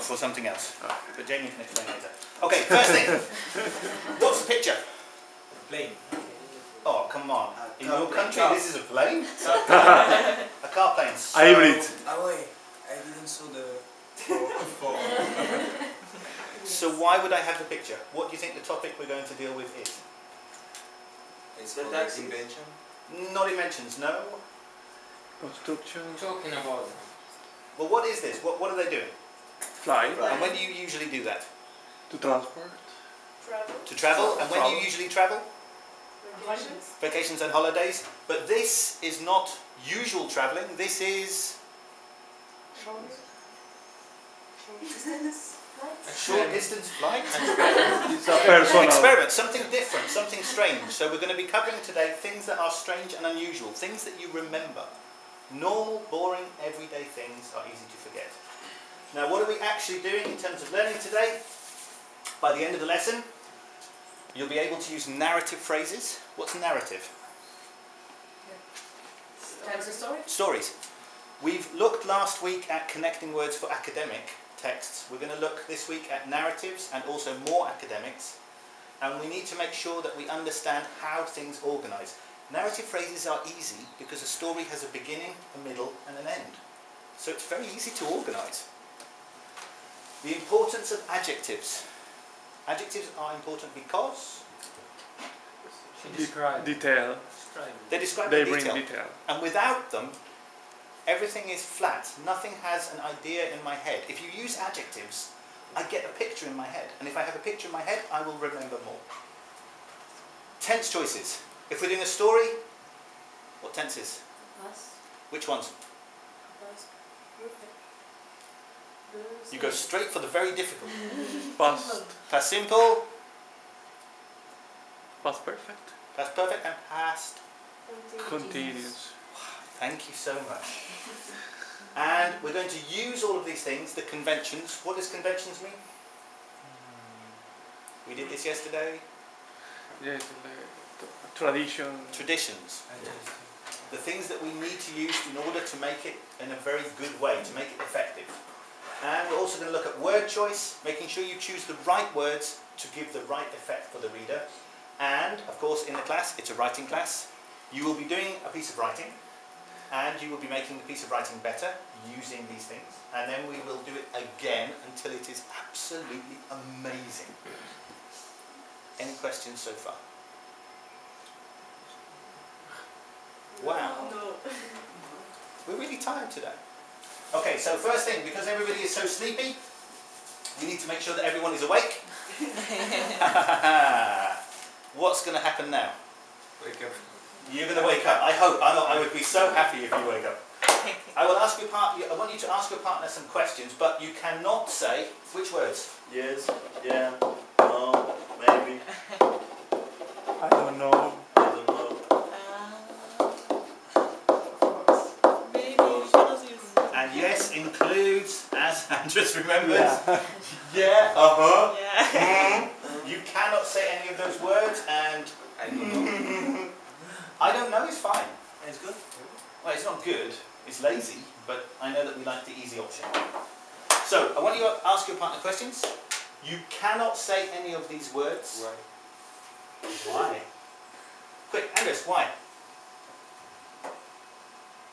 for something else. But Jamie can explain later. Okay, first thing. What's the picture? Plane. Oh, come on. In your country, this is a plane? A car plane. So Hybrid. Away. I didn't saw the before. So why would I have the picture? What do you think the topic we're going to deal with is? It's the tax invention. Not inventions, no. Construction. Talking about Well, what is this? What are they doing? Fly. And when do you usually do that? To transport. Travel. To travel. And when do you usually travel? Vacations. Vacations and holidays. But this is not usual travelling. This is Short distance. short distance flight. It's a personal. Experiment, something different, something strange. So we're going to be covering today things that are strange and unusual, things that you remember. Normal, boring, everyday things are easy to forget. Now what are we actually doing in terms of learning today? By the end of the lesson, you'll be able to use narrative phrases. What's narrative? Tells a story. Stories. We've looked last week at connecting words for academic texts. We're going to look this week at narratives and also more academics. And we need to make sure that we understand how things organise. Narrative phrases are easy because a story has a beginning, a middle and an end. So it's very easy to organise. The importance of adjectives. Adjectives are important because Detail. they describe They the bring detail. detail. And without them, everything is flat. Nothing has an idea in my head. If you use adjectives, I get a picture in my head. And if I have a picture in my head, I will remember more. Tense choices. If we're doing a story, what tenses? Past. Which ones? Past. Perfect. You go straight for the very difficult. Past. Past simple, Past perfect. past perfect, and past. Continuous. Thank you so much. And we're going to use all of these things, the conventions. What does conventions mean? We did this yesterday. Yes, tradition. Traditions. The things that we need to use in order to make it in a very good way, to make it effective. And we're also going to look at word choice, making sure you choose the right words to give the right effect for the reader. And, of course, in the class, it's a writing class. You will be doing a piece of writing, and you will be making the piece of writing better using these things. And then we will do it again until it is absolutely amazing. Any questions so far? Wow. No. We're really tired today. Okay, so first thing, because everybody is so sleepy, we need to make sure that everyone is awake. What's going to happen now? Wake up. You're going to wake up. I hope. I would be so happy if you wake up. I will ask I want you to ask your partner some questions, but you cannot say which words. Yes, yeah, no, maybe, I don't know. I don't know. And yes includes, as Andres remembers. Yeah. Yeah, uh-huh. Yeah. You cannot say any of those words, and I don't know. I don't know is fine. It's good. Well, it's not good, it's lazy, but I know that we like the easy option. So, I want you to ask your partner questions. You cannot say any of these words. Right. Why? Quick, Andres, why?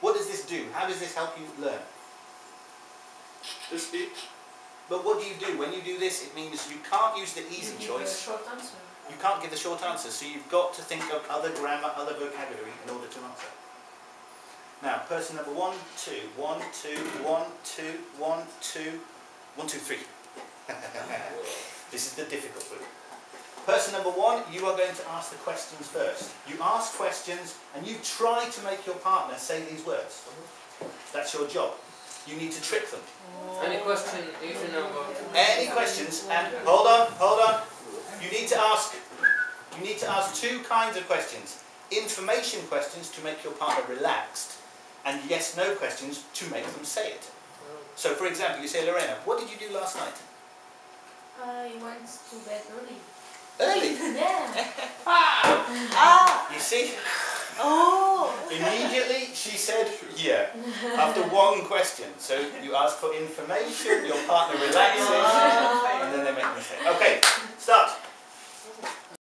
What does this do? How does this help you learn? To speak? But what do you do? When you do this, it means you can't use the easy You give choice. a short answer. You can't give the short answer, so you've got to think of other grammar, other vocabulary in order to answer. Now, person number 1, 2, 1, 2, 1, 2, 1, 2, 1, 2, 3. This is the difficult bit. Person number 1, you are going to ask the questions first. You ask questions and you try to make your partner say these words. That's your job. You need to trick them. Any question you know about? Any questions? And hold on. You need to ask 2 kinds of questions. Information questions to make your partner relaxed, and yes/no questions to make them say it. So, for example, you say, Lorena, what did you do last night? I went to bed early. Early. Yeah. You see? Oh. Immediately she said, yeah, after one question. So you ask for information, your partner relaxes, and then they make a mistake. Okay,